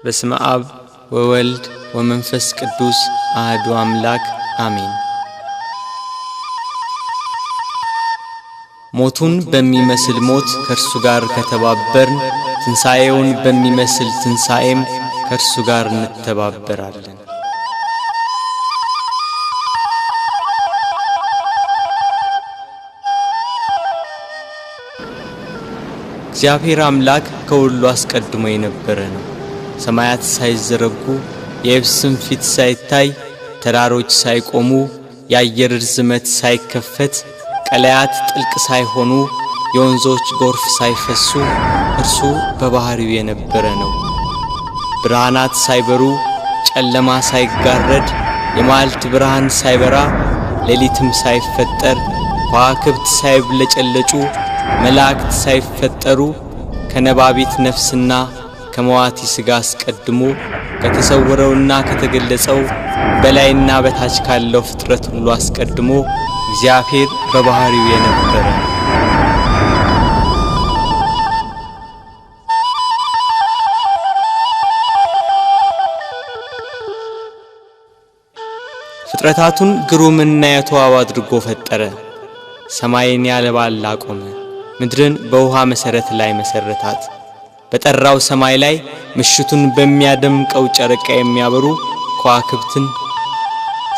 በስመ አብ ወወልድ ወመንፈስ ቅዱስ አሐዱ አምላክ አሜን። ሞቱን በሚመስል ሞት ከእርሱ ጋር ከተባበርን ትንሣኤውን በሚመስል ትንሣኤም ከእርሱ ጋር እንተባበራለን። እግዚአብሔር አምላክ ከሁሉ አስቀድሞ የነበረ ነው። ሰማያት ሳይዘረጉ የየብስም ፊት ሳይታይ ተራሮች ሳይቆሙ የአየር ርዝመት ሳይከፈት ቀለያት ጥልቅ ሳይሆኑ የወንዞች ጎርፍ ሳይፈሱ እርሱ በባህሪው የነበረ ነው። ብርሃናት ሳይበሩ ጨለማ ሳይጋረድ የማልት ብርሃን ሳይበራ ሌሊትም ሳይፈጠር ከዋክብት ሳይብለጨለጩ መላእክት ሳይፈጠሩ ከነባቢት ነፍስና ከመዋቲ ሥጋ አስቀድሞ ከተሰወረውና ከተገለጸው በላይና በታች ካለው ፍጥረት ሁሉ አስቀድሞ እግዚአብሔር በባህሪው የነበረ ነው። ፍጥረታቱን ግሩምና የተዋበ አድርጎ ፈጠረ። ሰማይን ያለ ባል አቆመ፣ ምድርን በውሃ መሰረት ላይ መሰረታት። በጠራው ሰማይ ላይ ምሽቱን በሚያደምቀው ጨረቃ የሚያበሩ ከዋክብትን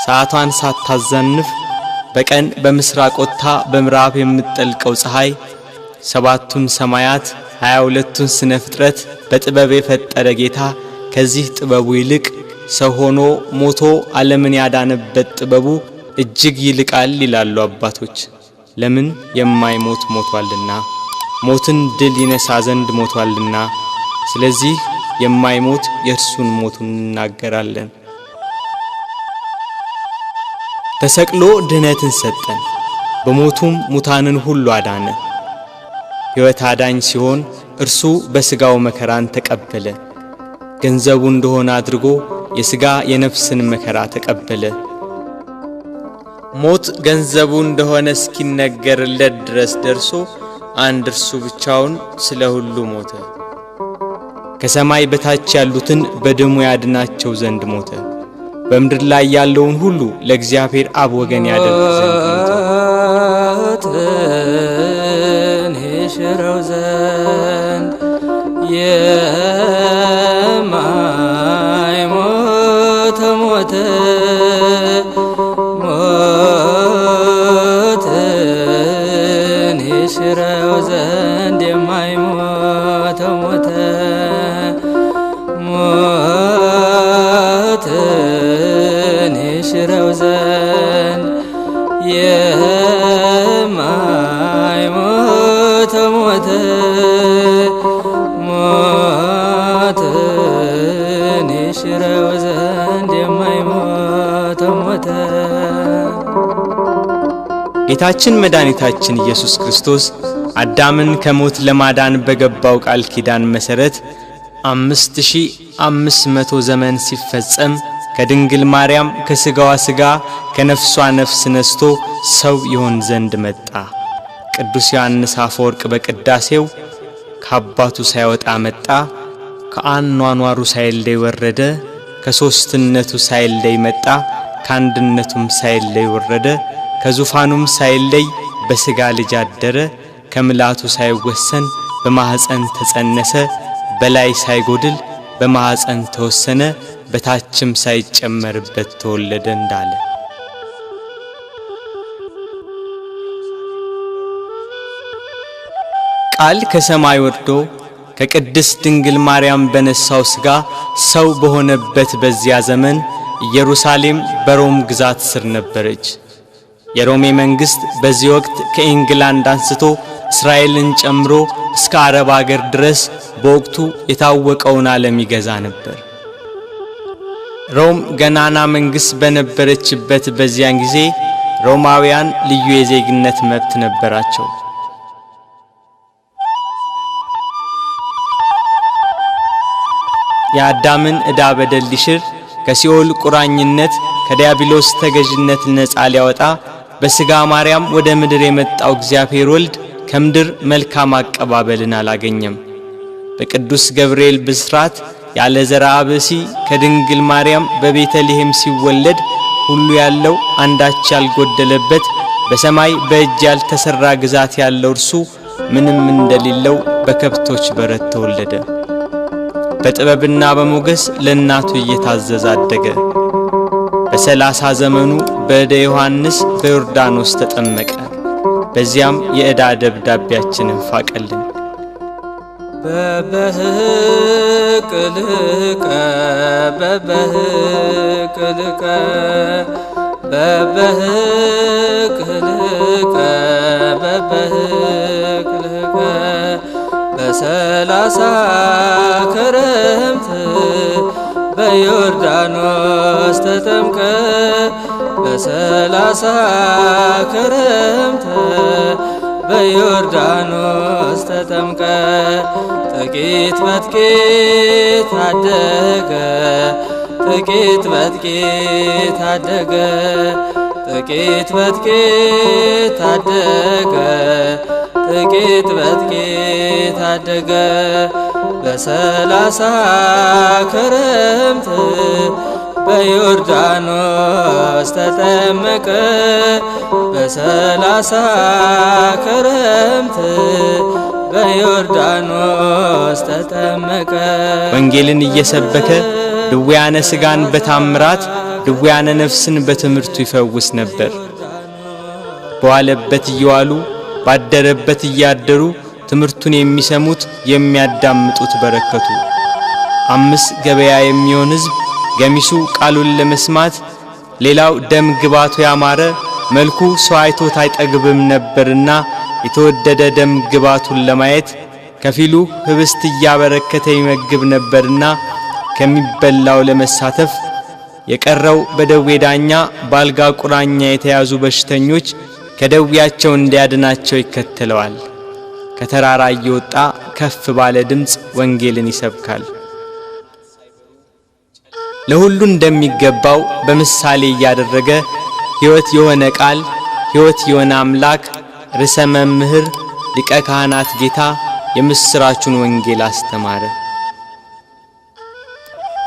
ሰዓቷን ሳታዛንፍ በቀን በምስራቅ ወጥታ በምዕራብ የምትጠልቀው ፀሐይ ሰባቱን ሰማያት 22ቱን ስነ ፍጥረት በጥበብ የፈጠረ ጌታ ከዚህ ጥበቡ ይልቅ ሰው ሆኖ ሞቶ ዓለምን ያዳነበት ጥበቡ እጅግ ይልቃል ይላሉ አባቶች። ለምን የማይሞት ሞቷልና፣ ሞትን ድል ይነሳ ዘንድ ሞቷልና። ስለዚህ የማይሞት የእርሱን ሞቱን እናገራለን። ተሰቅሎ ድህነትን ሰጠን፣ በሞቱም ሙታንን ሁሉ አዳነ። ሕይወት አዳኝ ሲሆን እርሱ በሥጋው መከራን ተቀበለ። ገንዘቡ እንደሆነ አድርጎ የሥጋ የነፍስን መከራ ተቀበለ። ሞት ገንዘቡ እንደሆነ እስኪነገርለት ድረስ ደርሶ አንድ እርሱ ብቻውን ስለ ሁሉ ሞተ። ከሰማይ በታች ያሉትን በደሙ ያድናቸው ዘንድ ሞተ። በምድር ላይ ያለውን ሁሉ ለእግዚአብሔር አብ ወገን ያደርግ ዘንድ ሞተ። ይሽረው ዘንድ የማይሞት ሞተ፣ ሞትን ይሽረው ዘንድ የማይሞት ሞተ፣ ሞትን ይሽረው ዘንድ የማይሞት ሞተ፣ ሞትን ይሽረው ዘንድ የማይሞት ሞተ። ጌታችን መድኃኒታችን ኢየሱስ ክርስቶስ አዳምን ከሞት ለማዳን በገባው ቃል ኪዳን መሠረት 5500 ዘመን ሲፈጸም ከድንግል ማርያም ከሥጋዋ ሥጋ ከነፍሷ ነፍስ ነስቶ ሰው ይሆን ዘንድ መጣ። ቅዱስ ዮሐንስ አፈወርቅ በቅዳሴው ከአባቱ ሳይወጣ መጣ፣ ከአኗኗሩ ሳይለይ ወረደ፣ ከሦስትነቱ ሳይለይ መጣ፣ ከአንድነቱም ሳይለይ ወረደ፣ ከዙፋኑም ሳይለይ በሥጋ ልጅ አደረ፣ ከምልአቱ ሳይወሰን በማኅፀን ተጸነሰ፣ በላይ ሳይጎድል በማኅፀን ተወሰነ፣ በታችም ሳይጨመርበት ተወለደ እንዳለ ቃል ከሰማይ ወርዶ ከቅድስት ድንግል ማርያም በነሳው ሥጋ ሰው በሆነበት በዚያ ዘመን ኢየሩሳሌም በሮም ግዛት ስር ነበረች። የሮሜ መንግሥት በዚህ ወቅት ከኢንግላንድ አንስቶ እስራኤልን ጨምሮ እስከ አረብ አገር ድረስ በወቅቱ የታወቀውን ዓለም ይገዛ ነበር። ሮም ገናና መንግሥት በነበረችበት በዚያን ጊዜ ሮማውያን ልዩ የዜግነት መብት ነበራቸው። የአዳምን ዕዳ በደል ሊሽር ከሲኦል ቁራኝነት ከዲያብሎስ ተገዥነት ነፃ ሊያወጣ በሥጋ ማርያም ወደ ምድር የመጣው እግዚአብሔር ወልድ ከምድር መልካም አቀባበልን አላገኘም። በቅዱስ ገብርኤል ብስራት ያለ ዘርአ ብእሲ ከድንግል ማርያም በቤተልሔም ሲወለድ ሁሉ ያለው አንዳች ያልጎደለበት በሰማይ በእጅ ያልተሰራ ግዛት ያለው እርሱ ምንም እንደሌለው በከብቶች በረት ተወለደ። በጥበብና በሞገስ ለእናቱ እየታዘዘ አደገ። በ30 ዘመኑ በእደ ዮሐንስ በዮርዳኖስ ተጠመቀ። በዚያም የዕዳ ደብዳቤያችንን ፋቀልን። በበህቅልቀ በበህቅልቀ በበህቅልቀ በበህቅልቀ በ30 ክረምት በዮርዳኖስ ተጠምቀ በ30 ክረምት በዮርዳኖስ ተጠምቀ ጥቂት በጥቂት አደገ ጥቂት በጥቂት አደገ ጥቂት በጥቂት አደገ ጥቂት በጥቂት አደገ በ30 ክረምት በዮርዳኖስ ተጠመቀ በ30 ክረምት በዮርዳኖስ ተጠመቀ። ወንጌልን እየሰበከ ድውያነ ሥጋን በታምራት ድውያነ ነፍስን በትምህርቱ ይፈውስ ነበር። በዋለበት እየዋሉ ባደረበት እያደሩ ትምህርቱን የሚሰሙት የሚያዳምጡት በረከቱ። 5 ገበያ የሚሆን ሕዝብ ገሚሱ ቃሉን ለመስማት ሌላው ደም ግባቱ ያማረ መልኩ ሰው አይቶት አይጠግብም ነበርና የተወደደ ደም ግባቱን ለማየት ከፊሉ ህብስት እያበረከተ ይመግብ ነበርና ከሚበላው ለመሳተፍ የቀረው በደዌ ዳኛ ባልጋ ቁራኛ የተያዙ በሽተኞች ከደዌያቸው እንዲያድናቸው ይከተለዋል። ከተራራ እየወጣ ከፍ ባለ ድምጽ ወንጌልን ይሰብካል። ለሁሉ እንደሚገባው በምሳሌ እያደረገ ሕይወት የሆነ ቃል ሕይወት የሆነ አምላክ ርዕሰ መምህር ሊቀ ካህናት ጌታ የምስራቹን ወንጌል አስተማረ።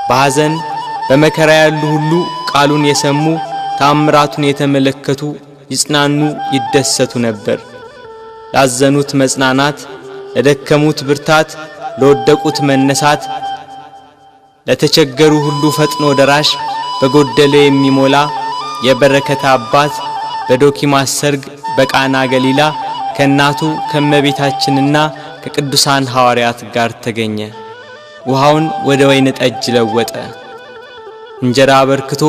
በሐዘን በመከራ ያሉ ሁሉ ቃሉን የሰሙ ታምራቱን የተመለከቱ ይጽናኑ ይደሰቱ ነበር። ላዘኑት መጽናናት፣ ለደከሙት ብርታት፣ ለወደቁት መነሳት፣ ለተቸገሩ ሁሉ ፈጥኖ ደራሽ በጎደለ የሚሞላ የበረከት አባት በዶኪማስ ሰርግ በቃና ገሊላ ከእናቱ ከመቤታችንና ከቅዱሳን ሐዋርያት ጋር ተገኘ። ውሃውን ወደ ወይን ጠጅ ለወጠ። እንጀራ አበርክቶ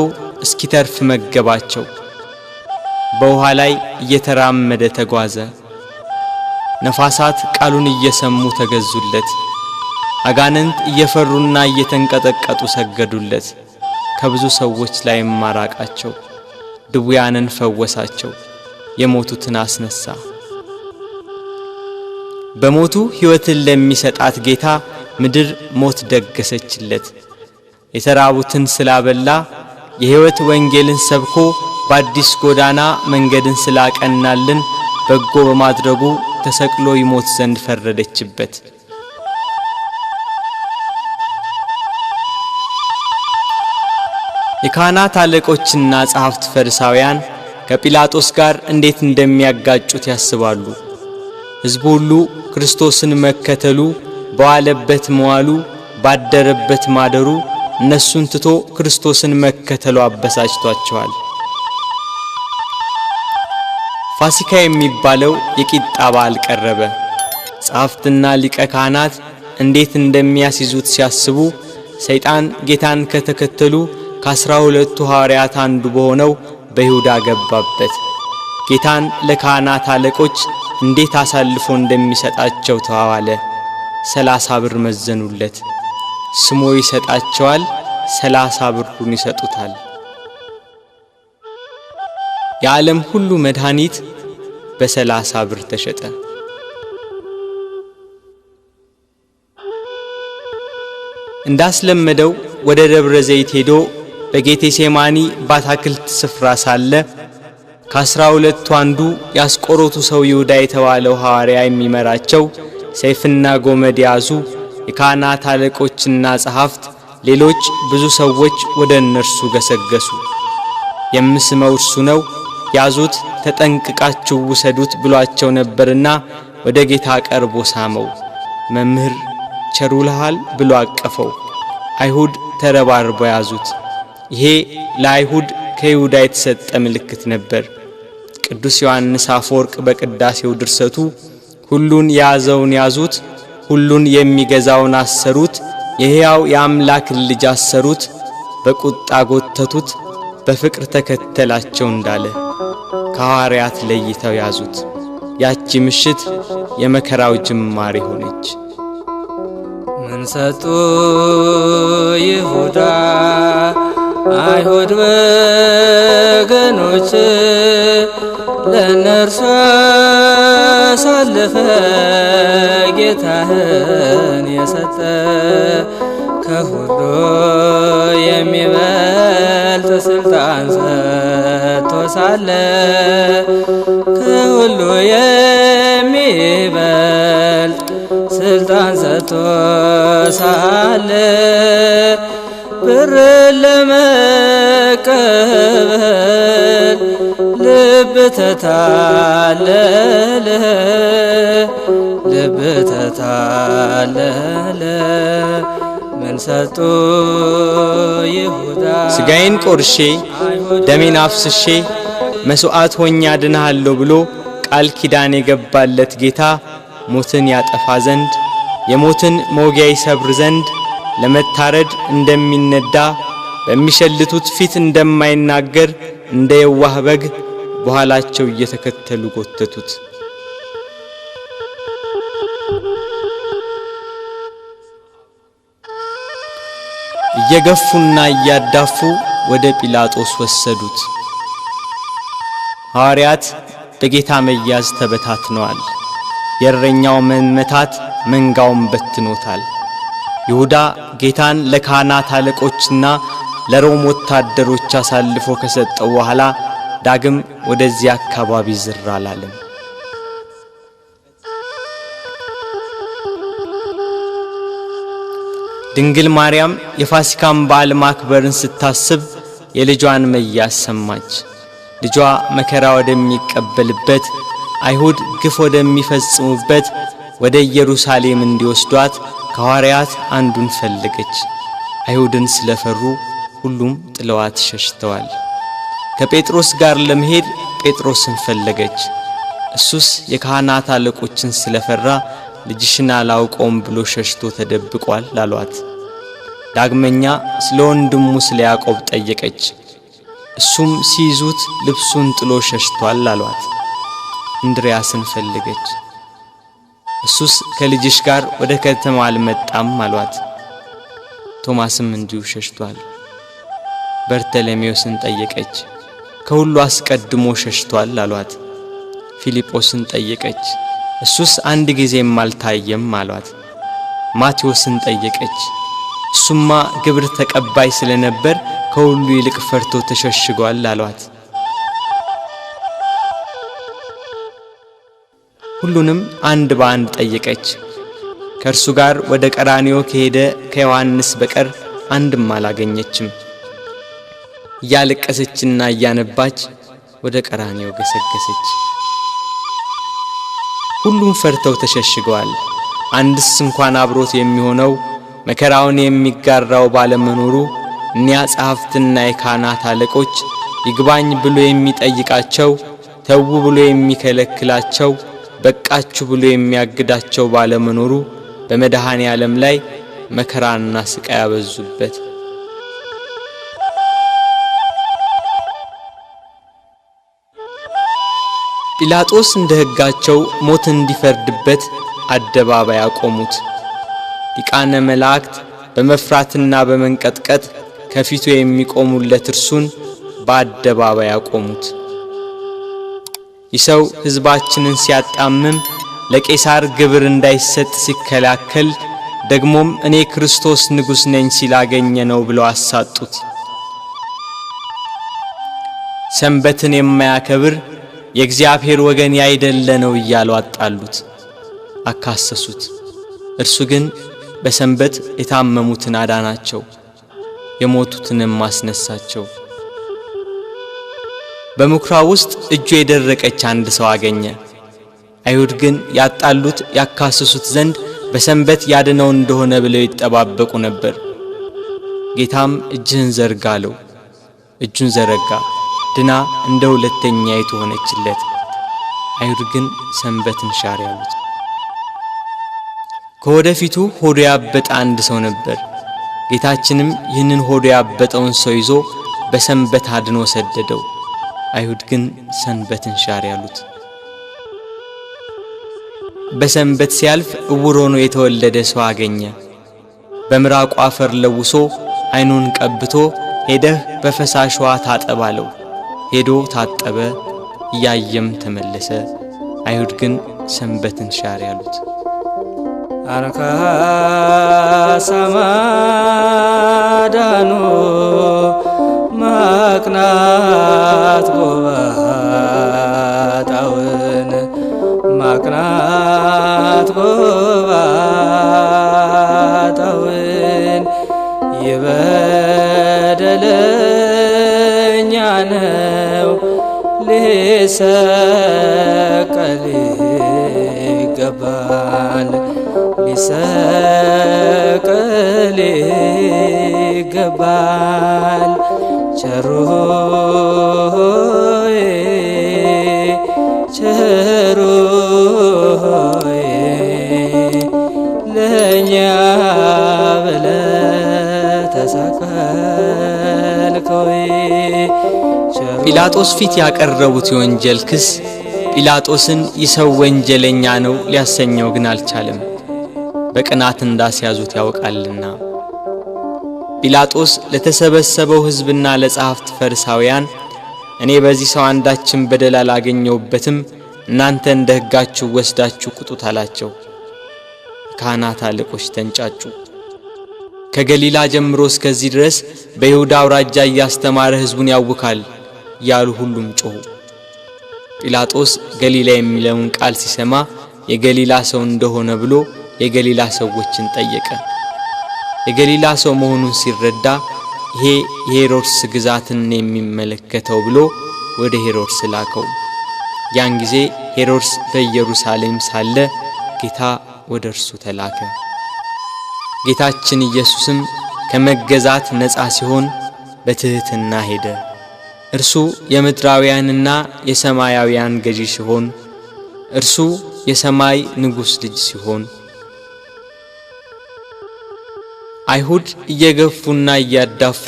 እስኪተርፍ መገባቸው። በውሃ ላይ እየተራመደ ተጓዘ። ነፋሳት ቃሉን እየሰሙ ተገዙለት። አጋንንት እየፈሩና እየተንቀጠቀጡ ሰገዱለት። ከብዙ ሰዎች ላይ ማራቃቸው። ድውያንን ፈወሳቸው። የሞቱትን አስነሳ። በሞቱ ሕይወትን ለሚሰጣት ጌታ ምድር ሞት ደገሰችለት። የተራቡትን ስላበላ የሕይወት ወንጌልን ሰብኮ በአዲስ ጎዳና መንገድን ስላቀናልን በጎ በማድረጉ ተሰቅሎ ይሞት ዘንድ ፈረደችበት። የካህናት አለቆችና ጸሐፍት ፈሪሳውያን ከጲላጦስ ጋር እንዴት እንደሚያጋጩት ያስባሉ። ሕዝቡ ሁሉ ክርስቶስን መከተሉ፣ በዋለበት መዋሉ፣ ባደረበት ማደሩ እነሱን ትቶ ክርስቶስን መከተሉ አበሳጭቷቸዋል። ፋሲካ የሚባለው የቂጣ በዓል ቀረበ። ጸሐፍትና ሊቀ ካህናት እንዴት እንደሚያስይዙት ሲያስቡ ሰይጣን ጌታን ከተከተሉ ከ12ቱ ሐዋርያት አንዱ በሆነው በይሁዳ ገባበት። ጌታን ለካህናት አለቆች እንዴት አሳልፎ እንደሚሰጣቸው ተዋዋለ። 30 ብር መዘኑለት። ስሞ ይሰጣቸዋል፣ 30 ብሩን ይሰጡታል። የዓለም ሁሉ መድኃኒት በ30 ብር ተሸጠ። እንዳስለመደው ወደ ደብረ ዘይት ሄዶ በጌቴሴማኒ ባታክልት ስፍራ ሳለ ከ12ቱ አንዱ ያስቆሮቱ ሰው ይሁዳ የተባለው ሐዋርያ የሚመራቸው ሰይፍና ጎመድ ያዙ የካህናት አለቆችና ጸሐፍት ሌሎች ብዙ ሰዎች ወደ እነርሱ ገሰገሱ። የምስመው እርሱ ነው፣ ያዙት፣ ተጠንቅቃችሁ ውሰዱት ብሏቸው ነበርና ወደ ጌታ ቀርቦ ሳመው። መምህር ቸሩልሃል ብሎ አቀፈው። አይሁድ ተረባርበው ያዙት። ይሄ ለአይሁድ ከይሁዳ የተሰጠ ምልክት ነበር። ቅዱስ ዮሐንስ አፈወርቅ በቅዳሴው ድርሰቱ ሁሉን የያዘውን ያዙት፣ ሁሉን የሚገዛውን አሰሩት፣ የሕያው የአምላክን ልጅ አሰሩት፣ በቁጣ ጎተቱት፣ በፍቅር ተከተላቸው እንዳለ ከሐዋርያት ለይተው ያዙት። ያቺ ምሽት የመከራው ጅማሬ ሆነች። ምን ሰጡ ይሁዳ አይሁድ ወገኖች ለነርሱ አሳለፈ ጌታህን የሰጠ ከሁሉ የሚበልጥ ስልጣን ሰጥቶ ሳለ ከሁሉ የሚበልጥ ስልጣን ሰጥቶ ሳለ ብር ለመቀበል ልብ ተታለለ ልብ ተታለለ። ምን ሰጡ ይሁዳ ሥጋዬን ቆርሼ ደሜን አፍስሼ መሥዋዕት ሆኜ አድንሃለሁ ብሎ ቃል ኪዳን የገባለት ጌታ ሞትን ያጠፋ ዘንድ የሞትን መውጊያ ይሰብር ዘንድ ለመታረድ እንደሚነዳ በሚሸልቱት ፊት እንደማይናገር እንደ የዋህ በግ በኋላቸው እየተከተሉ ጎተቱት። እየገፉና እያዳፉ ወደ ጲላጦስ ወሰዱት። ሐዋርያት በጌታ መያዝ ተበታትነዋል። የእረኛው መመታት መንጋውን በትኖታል። ይሁዳ ጌታን ለካህናት አለቆችና ለሮም ወታደሮች አሳልፎ ከሰጠው በኋላ ዳግም ወደዚህ አካባቢ ዝር አላለም። ድንግል ማርያም የፋሲካን በዓል ማክበርን ስታስብ የልጇን መያዝ ሰማች። ልጇ መከራ ወደሚቀበልበት አይሁድ ግፍ ወደሚፈጽሙበት ወደ ኢየሩሳሌም እንዲወስዷት ከሐዋርያት አንዱን ፈለገች። አይሁድን ስለፈሩ ሁሉም ጥለዋት ሸሽተዋል። ከጴጥሮስ ጋር ለመሄድ ጴጥሮስን ፈለገች። እሱስ የካህናት አለቆችን ስለፈራ ልጅሽን አላውቀውም ብሎ ሸሽቶ ተደብቋል አሏት። ዳግመኛ ስለ ወንድሙ ስለ ያዕቆብ ጠየቀች። እሱም ሲይዙት ልብሱን ጥሎ ሸሽቷል አሏት። እንድርያስን ፈለገች። እሱስ ከልጅሽ ጋር ወደ ከተማ አልመጣም አሏት። ቶማስም እንዲሁ ሸሽቷል። በርተሎሜዎስን ጠየቀች። ከሁሉ አስቀድሞ ሸሽቷል አሏት። ፊልጶስን ጠየቀች። እሱስ አንድ ጊዜም አልታየም አሏት። ማቴዎስን ጠየቀች። እሱማ ግብር ተቀባይ ስለነበር ከሁሉ ይልቅ ፈርቶ ተሸሽጓል አሏት። ሁሉንም አንድ በአንድ ጠየቀች። ከእርሱ ጋር ወደ ቀራንዮ ከሄደ ከዮሐንስ በቀር አንድም አላገኘችም። እያለቀሰችና እያነባች ወደ ቀራንዮ ገሰገሰች። ሁሉም ፈርተው ተሸሽገዋል። አንድስ እንኳን አብሮት የሚሆነው መከራውን የሚጋራው ባለመኖሩ እኒያ ጸሐፍትና የካህናት አለቆች ይግባኝ ብሎ የሚጠይቃቸው፣ ተው ብሎ የሚከለክላቸው፣ በቃችሁ ብሎ የሚያግዳቸው ባለመኖሩ በመድኃኔ ዓለም ላይ መከራና ስቃይ ያበዙበት። ጲላጦስ እንደ ሕጋቸው ሞት እንዲፈርድበት አደባባይ አቆሙት። ሊቃነ መላእክት በመፍራትና በመንቀጥቀጥ ከፊቱ የሚቆሙለት እርሱን በአደባባይ አቆሙት። ይሰው ሕዝባችንን ሲያጣምም ለቄሳር ግብር እንዳይሰጥ ሲከላከል ደግሞም እኔ ክርስቶስ ንጉሥ ነኝ ሲላገኘ ነው ብለው አሳጡት። ሰንበትን የማያከብር የእግዚአብሔር ወገን ያይደለ ነው እያሉ አጣሉት፣ አካሰሱት። እርሱ ግን በሰንበት የታመሙትን አዳናቸው፣ የሞቱትንም አስነሳቸው። በምኵራብ ውስጥ እጁ የደረቀች አንድ ሰው አገኘ። አይሁድ ግን ያጣሉት ያካስሱት ዘንድ በሰንበት ያድነው እንደሆነ ብለው ይጠባበቁ ነበር። ጌታም እጅህን ዘርጋ አለው። እጁን ዘረጋ፣ ድና እንደ ሁለተኛይቱ ሆነችለት። አይሁድ ግን ሰንበትን ሻር ያሉት። ከወደፊቱ ሆዱ ያበጠ አንድ ሰው ነበር። ጌታችንም ይህንን ሆዱ ያበጠውን ሰው ይዞ በሰንበት አድኖ ሰደደው። አይሁድ ግን ሰንበትን ሻር ያሉት። በሰንበት ሲያልፍ ዕውር ሆኖ የተወለደ ሰው አገኘ። በምራቁ አፈር ለውሶ አይኑን ቀብቶ ሄደህ በፈሳሽ ውሃ ታጠብ አለው። ሄዶ ታጠበ፣ እያየም ተመለሰ። አይሁድ ግን ሰንበትን ሻር ያሉት። አንካ ሰማዳኑ ማቅናት ጎባጣውን ማቅናት ጎባጣውን ይበደለኛ ነው ሊሰቀል ይገባል ሊሰቀል ይገባል ቸሩ ሆይ ቸሩ ሆይ ለእኛ ብለህ ተሰቀልከው። ጲላጦስ ፊት ያቀረቡት የወንጀል ክስ ጲላጦስን ይሰው ወንጀለኛ ነው ሊያሰኘው ግን አልቻለም። በቅናት እንዳስያዙት ያውቃልና። ጲላጦስ ለተሰበሰበው ሕዝብና ለጸሐፍት ፈሪሳውያን እኔ በዚህ ሰው አንዳችን በደል አላገኘውበትም፣ እናንተ እንደ ሕጋችሁ ወስዳችሁ ቁጡት አላቸው። ካህናት አለቆች ተንጫጩ። ከገሊላ ጀምሮ እስከዚህ ድረስ በይሁዳ አውራጃ እያስተማረ ሕዝቡን ያውካል ያሉ ሁሉም ጮኹ። ጲላጦስ ገሊላ የሚለውን ቃል ሲሰማ የገሊላ ሰው እንደሆነ ብሎ የገሊላ ሰዎችን ጠየቀ። የገሊላ ሰው መሆኑን ሲረዳ ይሄ የሄሮድስ ግዛትን የሚመለከተው ብሎ ወደ ሄሮድስ ላከው። ያን ጊዜ ሄሮድስ በኢየሩሳሌም ሳለ ጌታ ወደ እርሱ ተላከ። ጌታችን ኢየሱስም ከመገዛት ነፃ ሲሆን በትህትና ሄደ። እርሱ የምድራውያንና የሰማያውያን ገዢ ሲሆን እርሱ የሰማይ ንጉሥ ልጅ ሲሆን አይሁድ እየገፉና እያዳፉ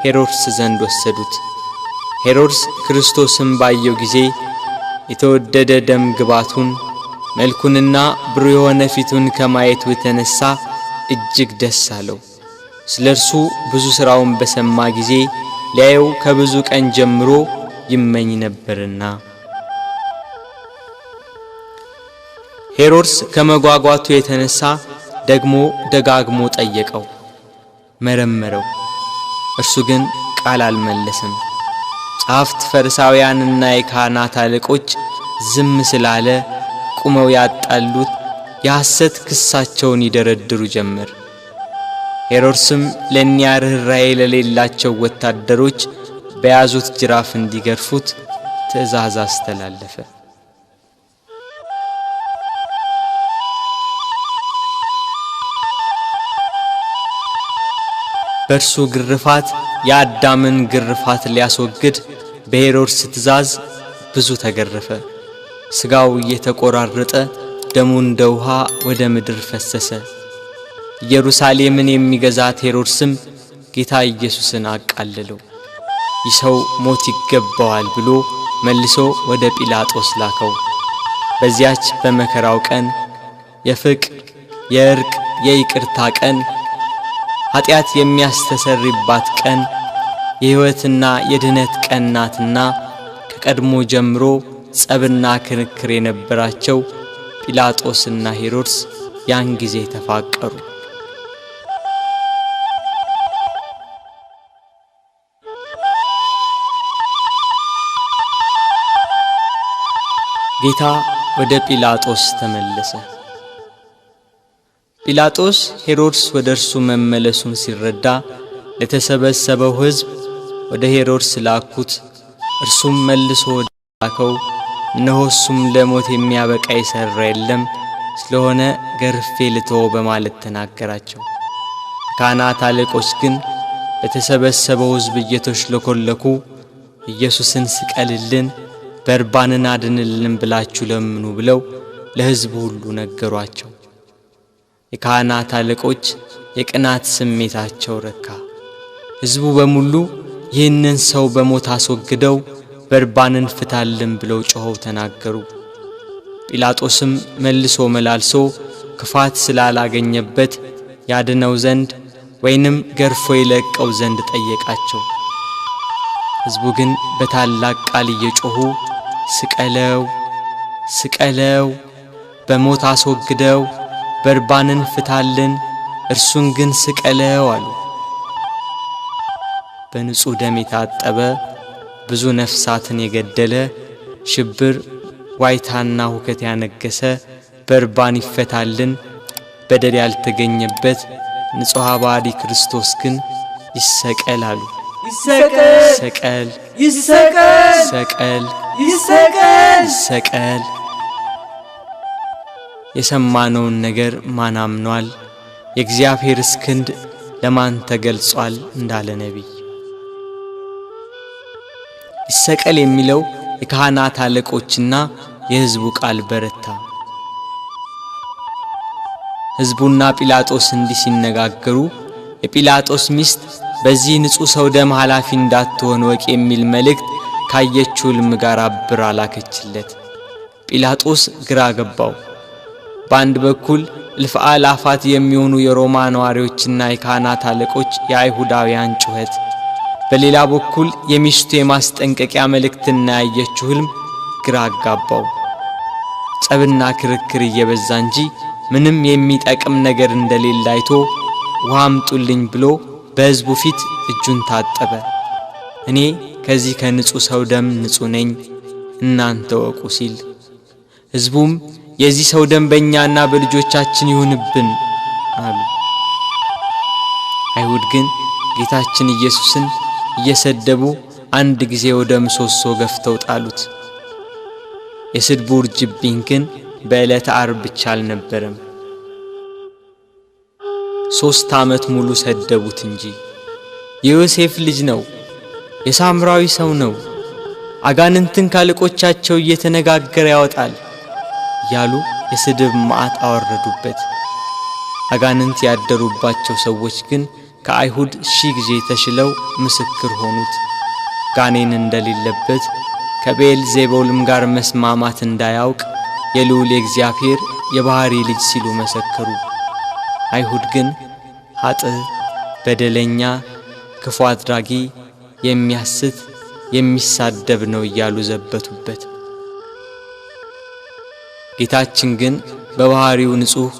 ሄሮድስ ዘንድ ወሰዱት። ሄሮድስ ክርስቶስን ባየው ጊዜ የተወደደ ደም ግባቱን መልኩንና ብሩህ የሆነ ፊቱን ከማየቱ የተነሳ እጅግ ደስ አለው። ስለ እርሱ ብዙ ሥራውን በሰማ ጊዜ ሊያየው ከብዙ ቀን ጀምሮ ይመኝ ነበርና። ሄሮድስ ከመጓጓቱ የተነሳ ደግሞ ደጋግሞ ጠየቀው፣ መረመረው። እርሱ ግን ቃል አልመለሰም። ጸሐፍት ፈሪሳውያንና የካህናት አለቆች ዝም ስላለ ቁመው ያጣሉት የሐሰት ክሳቸውን ይደረድሩ ጀመር። ሄሮድስም ለእኒያ ርኅራኄ ለሌላቸው ወታደሮች በያዙት ጅራፍ እንዲገርፉት ትእዛዝ አስተላለፈ። በእርሱ ግርፋት የአዳምን ግርፋት ሊያስወግድ በሄሮድስ ትእዛዝ ብዙ ተገረፈ። ሥጋው እየተቆራረጠ ደሙ እንደ ውሃ ወደ ምድር ፈሰሰ። ኢየሩሳሌምን የሚገዛት ሄሮድስም ጌታ ኢየሱስን አቃለለው። ይህ ሰው ሞት ይገባዋል ብሎ መልሶ ወደ ጲላጦስ ላከው። በዚያች በመከራው ቀን የፍቅር የእርቅ የይቅርታ ቀን ኃጢአት የሚያስተሰርይባት ቀን የሕይወትና የድነት ቀን ናትና ከቀድሞ ጀምሮ ጸብና ክርክር የነበራቸው ጲላጦስና ሄሮድስ ያን ጊዜ ተፋቀሩ። ጌታ ወደ ጲላጦስ ተመለሰ። ጲላጦስ ሄሮድስ ወደ እርሱ መመለሱን ሲረዳ ለተሰበሰበው ሕዝብ ወደ ሄሮድስ ላኩት። እርሱም መልሶ ወደ ላከው፣ እነሆ እሱም ለሞት የሚያበቃ የሠራ የለም፣ ስለሆነ ገርፌ ልተወው በማለት ተናገራቸው። ካህናት አለቆች ግን በተሰበሰበው ሕዝብ እየተሽለኮለኩ ኢየሱስን ስቀልልን፣ በርባንን አድንልን ብላችሁ ለምኑ ብለው ለሕዝቡ ሁሉ ነገሯቸው። የካህናት አለቆች የቅናት ስሜታቸው ረካ። ሕዝቡ በሙሉ ይህንን ሰው በሞት አስወግደው በርባንን ፍታልን ብለው ጮኸው ተናገሩ። ጲላጦስም መልሶ መላልሶ ክፋት ስላላገኘበት ያድነው ዘንድ ወይንም ገርፎ ይለቀው ዘንድ ጠየቃቸው። ሕዝቡ ግን በታላቅ ቃል እየጮኹ ስቀለው፣ ስቀለው፣ በሞት አስወግደው፣ በርባንን ፍታልን፣ እርሱን ግን ስቀለው አሉ። በንጹሕ ደም የታጠበ ብዙ ነፍሳትን የገደለ ሽብር፣ ዋይታና ሁከት ያነገሰ በርባን ይፈታልን፣ በደል ያልተገኘበት ንጹሕ ባዲ ክርስቶስ ግን ይሰቀል አሉ። ይሰቀል፣ ይሰቀል፣ ይሰቀል፣ ይሰቀል፣ ይሰቀል። የሰማነውን ነገር ማን አምኗል? የእግዚአብሔርስ ክንድ ለማን ተገልጿል? እንዳለ ነቢይ። ይሰቀል የሚለው የካህናት አለቆችና የሕዝቡ ቃል በረታ። ሕዝቡና ጲላጦስ እንዲህ ሲነጋገሩ የጲላጦስ ሚስት በዚህ ንጹሕ ሰው ደም ኃላፊ እንዳትሆን ወቅ የሚል መልእክት ካየችው ሕልም ጋር አብራ ላከችለት። ጲላጦስ ግራ ገባው። በአንድ በኩል እልፍ አእላፋት የሚሆኑ የሮማ ነዋሪዎችና የካህናት አለቆች የአይሁዳውያን ጩኸት፣ በሌላ በኩል የሚስቱ የማስጠንቀቂያ መልእክትና ያየችው ሕልም ግራ አጋባው። ጸብና ክርክር እየበዛ እንጂ ምንም የሚጠቅም ነገር እንደሌለ አይቶ ውሃ አምጡልኝ ብሎ በሕዝቡ ፊት እጁን ታጠበ። እኔ ከዚህ ከንጹሕ ሰው ደም ንጹሕ ነኝ፣ እናንተ ወቁ ሲል፣ ሕዝቡም የዚህ ሰው ደም በእኛና በልጆቻችን ይሁንብን አሉ። አይሁድ ግን ጌታችን ኢየሱስን እየሰደቡ አንድ ጊዜ ወደ ምሰሶ ገፍተው ጣሉት። የስድቡ ውርጅብኝ ግን በዕለተ ዓርብ ብቻ አልነበረም፣ 3 ዓመት ሙሉ ሰደቡት እንጂ። የዮሴፍ ልጅ ነው፣ የሳምራዊ ሰው ነው፣ አጋንንትን ካለቆቻቸው እየተነጋገረ ያወጣል ያሉ የስድብ መዓት አወረዱበት። አጋንንት ያደሩባቸው ሰዎች ግን ከአይሁድ 1000 ጊዜ ተሽለው ምስክር ሆኑት። ጋኔን እንደሌለበት ከቤል ዜቦልም ጋር መስማማት እንዳያውቅ የልዑል እግዚአብሔር የባሕሪ ልጅ ሲሉ መሰከሩ። አይሁድ ግን ኃጥእ፣ በደለኛ፣ ክፉ አድራጊ፣ የሚያስት፣ የሚሳደብ ነው እያሉ ዘበቱበት። ጌታችን ግን በባሕሪው ንጹሕ፣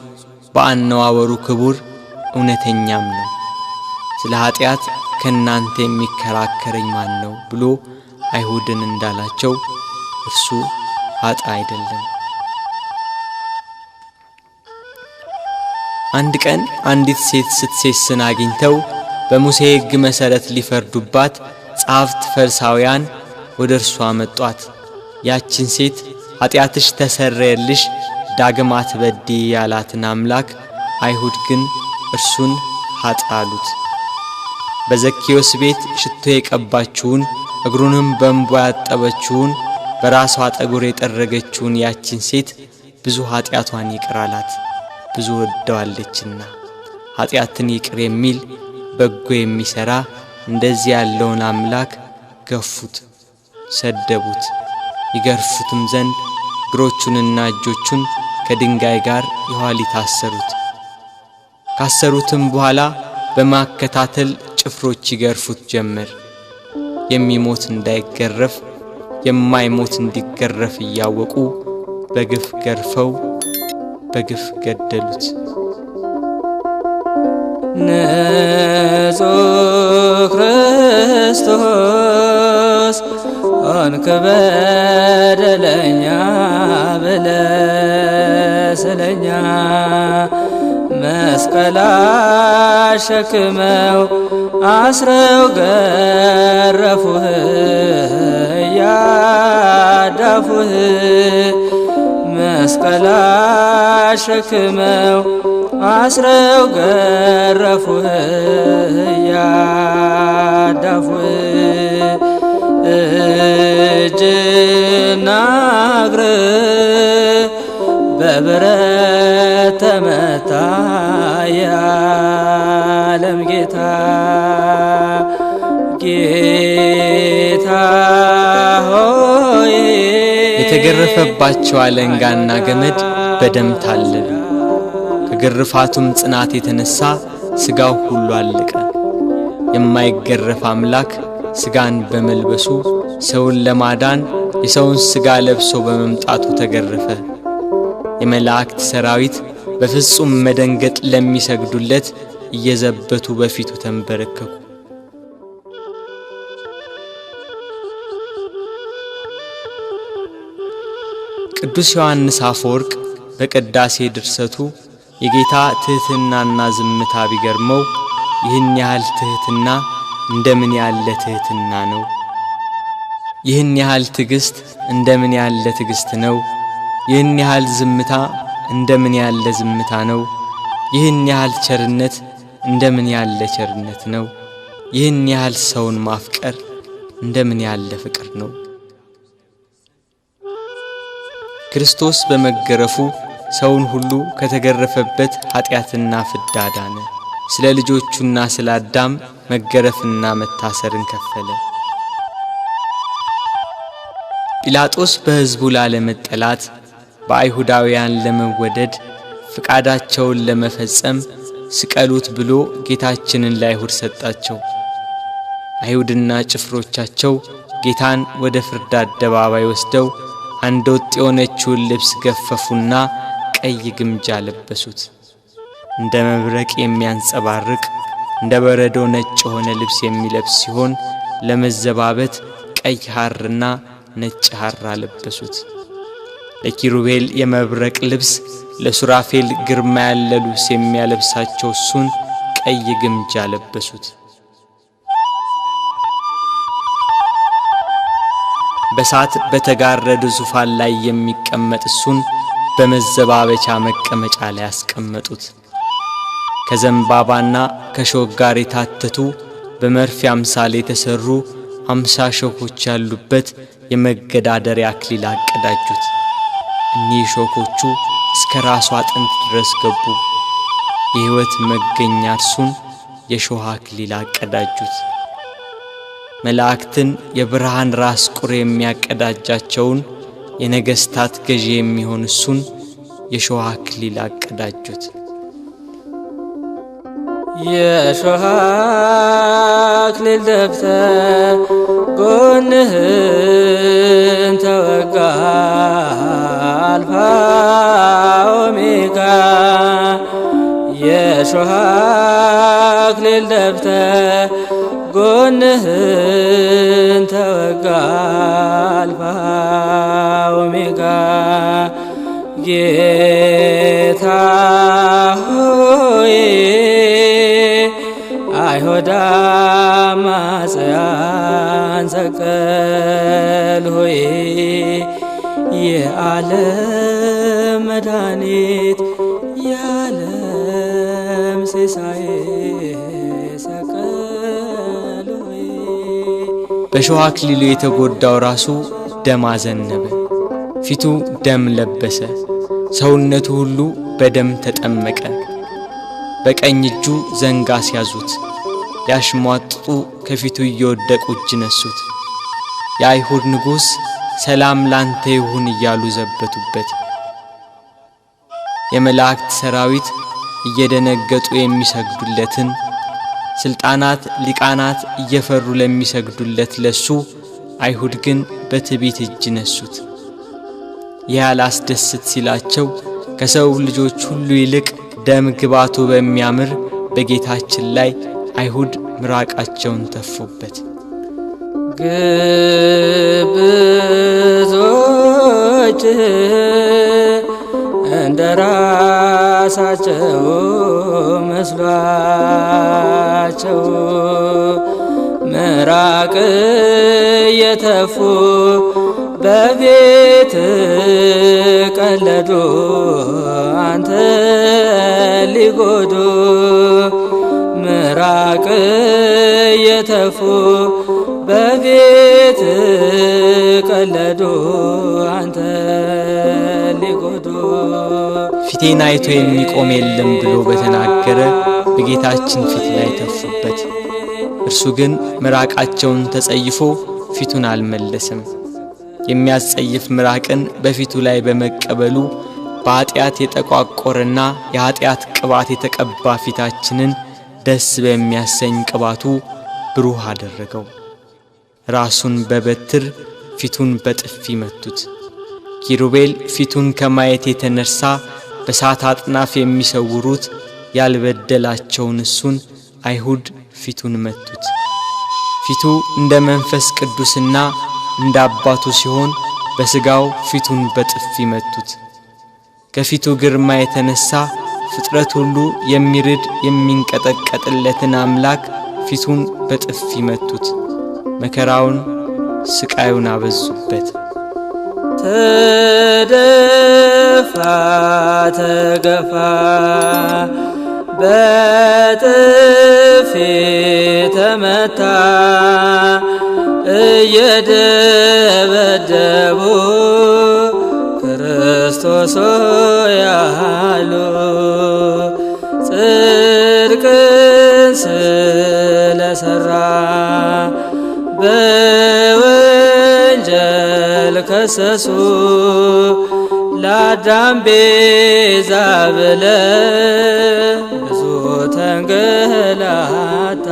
በአነዋወሩ ክቡር፣ እውነተኛም ነው። ስለ ኃጢአት ከናንተ የሚከራከረኝ ማን ነው ብሎ አይሁድን እንዳላቸው እርሱ ኃጥእ አይደለም። አንድ ቀን አንዲት ሴት ስትሴስን አግኝተው በሙሴ ሕግ መሠረት ሊፈርዱባት ጸሐፍት ፈሪሳውያን ወደ እርሷ መጧት። ያችን ሴት ኃጢአትሽ ተሰረየልሽ፣ ዳግም አትበድዪ ያላትን አምላክ አይሁድ ግን እርሱን ኃጥእ አሉት። በዘኬዎስ ቤት ሽቶ የቀባችውን እግሩንም በእንባ ያጠበችውን በራሷ ጠጉር የጠረገችውን ያችን ሴት ብዙ ኃጢአቷን ይቅር አላት፣ ብዙ ወደዋለችና። ኃጢአትን ይቅር የሚል በጎ የሚሠራ እንደዚህ ያለውን አምላክ ገፉት፣ ሰደቡት። ይገርፉትም ዘንድ እግሮቹንና እጆቹን ከድንጋይ ጋር የኋሊት አሰሩት። ካሰሩትም በኋላ በማከታተል ጭፍሮች ይገርፉት ጀመር። የሚሞት እንዳይገረፍ የማይሞት እንዲገረፍ እያወቁ በግፍ ገርፈው በግፍ ገደሉት። ንጹሕ ክርስቶስ ሆንክ በደለኛ ብለህ ስለኛ መስቀል አሸክመው አስረው ገረፉህ ያዳፉህ መስቀል አሸክመው አስረው ገረፉህ ያዳፉህ እጅና እግርህ በብረት ተመታ የዓለም ጌታ ጌታ ሆይ የተገረፈባቸው አለንጋና ገመድ በደም ታለሉ። ከግርፋቱም ጽናት የተነሳ ሥጋው ሁሉ አለቀ። የማይገረፍ አምላክ ሥጋን በመልበሱ ሰውን ለማዳን የሰውን ሥጋ ለብሶ በመምጣቱ ተገረፈ። የመላእክት ሰራዊት በፍጹም መደንገጥ ለሚሰግዱለት እየዘበቱ በፊቱ ተንበረከኩ። ቅዱስ ዮሐንስ አፈወርቅ በቅዳሴ ድርሰቱ የጌታ ትሕትናና ዝምታ ቢገርመው ይህን ያህል ትሕትና እንደምን ያለ ትሕትና ነው! ይህን ያህል ትዕግስት እንደምን ያለ ትዕግስት ነው! ይህን ያህል ዝምታ እንደምን ያለ ዝምታ ነው! ይህን ያህል ቸርነት እንደምን ያለ ቸርነት ነው! ይህን ያህል ሰውን ማፍቀር እንደምን ያለ ፍቅር ነው! ክርስቶስ በመገረፉ ሰውን ሁሉ ከተገረፈበት ኃጢአትና ፍዳ ዳነ። ስለ ልጆቹና ስለ አዳም መገረፍና መታሰርን ከፈለ። ጲላጦስ በሕዝቡ ላለመጠላት በአይሁዳውያን ለመወደድ ፍቃዳቸውን ለመፈጸም ስቀሉት ብሎ ጌታችንን ለአይሁድ ሰጣቸው። አይሁድና ጭፍሮቻቸው ጌታን ወደ ፍርድ አደባባይ ወስደው አንድ ወጥ የሆነችውን ልብስ ገፈፉና ቀይ ግምጃ ለበሱት። እንደ መብረቅ የሚያንጸባርቅ እንደ በረዶ ነጭ የሆነ ልብስ የሚለብስ ሲሆን ለመዘባበት ቀይ ሐርና ነጭ ሐር አለበሱት። ለኪሩቤል የመብረቅ ልብስ ለሱራፌል ግርማ ያለ ልብስ የሚያለብሳቸው እሱን ቀይ ግምጃ ለበሱት። በሳት በተጋረደ ዙፋን ላይ የሚቀመጥ እሱን በመዘባበቻ መቀመጫ ላይ ያስቀመጡት። ከዘንባባና ከሾህ ጋር የታተቱ በመርፌ አምሳል የተሰሩ 50 ሾኮች ያሉበት የመገዳደሪያ አክሊል አቀዳጁት። እኒህ ሾኮቹ እስከ ራሱ አጥንት ድረስ ገቡ። የሕይወት መገኛ እርሱን የሾህ አክሊል አቀዳጁት። መላእክትን የብርሃን ራስ ቁር የሚያቀዳጃቸውን የነገስታት ገዢ የሚሆን እሱን የሾህ አክሊል አቀዳጁት። የሾህ አክሊል ደፍተህ ጎንህን ተወጋ አልፋ ኦሜጋ የሾህ አክሊል ደፍተህ ጎንህን ተወጋ አልፋ ኦሜጋ ጌታ ሆይ አይሁድ አማጽያን ሰቀል ሆይ የዓለም መድኃኒት የዓለም ሲሳይ ሰቀል ሆይ። በሾህ አክሊሉ የተጎዳው ራሱ ደም አዘነበ፣ ፊቱ ደም ለበሰ፣ ሰውነቱ ሁሉ በደም ተጠመቀ። በቀኝ እጁ ዘንግ አስያዙት፣ ያሽሟጥጡ ከፊቱ እየወደቁ እጅ ነሱት። የአይሁድ ንጉሥ ሰላም ላንተ ይሁን እያሉ ዘበቱበት። የመላእክት ሰራዊት እየደነገጡ የሚሰግዱለትን፣ ስልጣናት ሊቃናት እየፈሩ ለሚሰግዱለት ለሱ አይሁድ ግን በትዕቢት እጅ ነሱት። ያላስደስት ሲላቸው ከሰው ልጆች ሁሉ ይልቅ ደም ግባቱ በሚያምር በጌታችን ላይ አይሁድ ምራቃቸውን ተፉበት። ግብዞች እንደራሳቸው መስሏቸው ምራቅ የተፉ በቤት ቀለዱ አንተ ሊጎዱ ምራቅ የተፉ በቤት ቀለዱ አንተ ሊጎዱ ፊቴን አይቶ የሚቆም የለም ብሎ በተናገረ በጌታችን ፊት ላይ ተፉበት። እርሱ ግን ምራቃቸውን ተጸይፎ ፊቱን አልመለሰም። የሚያስጸይፍ ምራቅን በፊቱ ላይ በመቀበሉ በኃጢአት የተቋቆረና የኃጢአት ቅባት የተቀባ ፊታችንን ደስ በሚያሰኝ ቅባቱ ብሩህ አደረገው። ራሱን በበትር ፊቱን በጥፊ መቱት። ኪሩቤል ፊቱን ከማየት የተነሳ በሳት አጥናፍ የሚሰውሩት ያልበደላቸውን እሱን አይሁድ ፊቱን መቱት። ፊቱ እንደ መንፈስ ቅዱስና እንደ አባቱ ሲሆን በሥጋው ፊቱን በጥፊ መቱት። ከፊቱ ግርማ የተነሳ ፍጥረት ሁሉ የሚርድ የሚንቀጠቀጥለትን አምላክ ፊቱን በጥፊ መቱት። መከራውን ስቃዩን አበዙበት። ተደፋ ተገፋ በጥፊ ተመታ እየደበደቡ ክርስቶስ ያሉ ጽድቅን ስለሰራ በወንጀል ከሰሱ ለአዳም ቤዛ ብለ ብዙ ተንገላታ።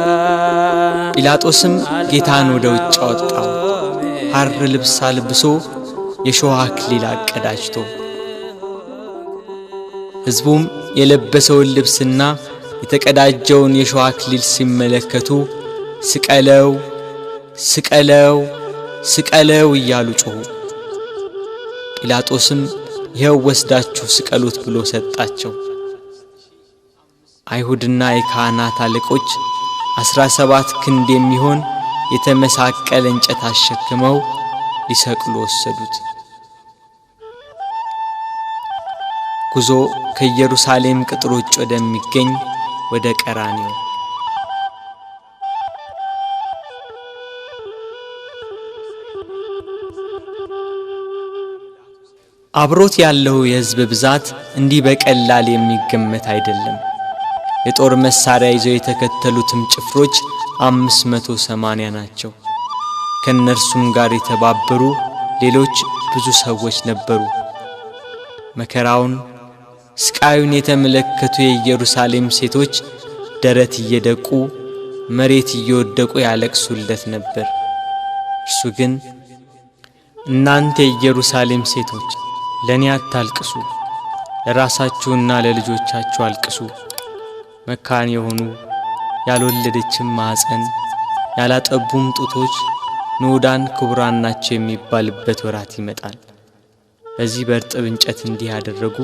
ጲላጦስም ጌታን ወደ ውጭ አወጣው፣ ሐር ልብስ አልብሶ የሾህ አክሊል አቀዳጅቶ። ሕዝቡም የለበሰውን ልብስና የተቀዳጀውን የሾህ አክሊል ሲመለከቱ ስቀለው ስቀለው ስቀለው እያሉ ጮኹ። ጲላጦስም ይኸው ወስዳችሁ ስቀሉት ብሎ ሰጣቸው። አይሁድና የካህናት አለቆች 17 ክንድ የሚሆን የተመሳቀለ እንጨት አሸክመው ሊሰቅሉ ወሰዱት። ጉዞ ከኢየሩሳሌም ቅጥሮች ወደሚገኝ ወደ ቀራንዮ። አብሮት ያለው የሕዝብ ብዛት እንዲህ በቀላል የሚገመት አይደለም። የጦር መሳሪያ ይዘው የተከተሉትም ጭፍሮች 580 ናቸው። ከነርሱም ጋር የተባበሩ ሌሎች ብዙ ሰዎች ነበሩ። መከራውን ስቃዩን የተመለከቱ የኢየሩሳሌም ሴቶች ደረት እየደቁ መሬት እየወደቁ ያለቅሱለት ነበር። እርሱ ግን እናንተ የኢየሩሳሌም ሴቶች ለኔ አታልቅሱ፣ ለራሳችሁና ለልጆቻችሁ አልቅሱ። መካን የሆኑ ያልወለደችም ማኅፀን ያላጠቡም ጡቶች ንዑዳን ክቡራን ናቸው የሚባልበት ወራት ይመጣል። በዚህ በርጥብ እንጨት እንዲህ ያደረጉ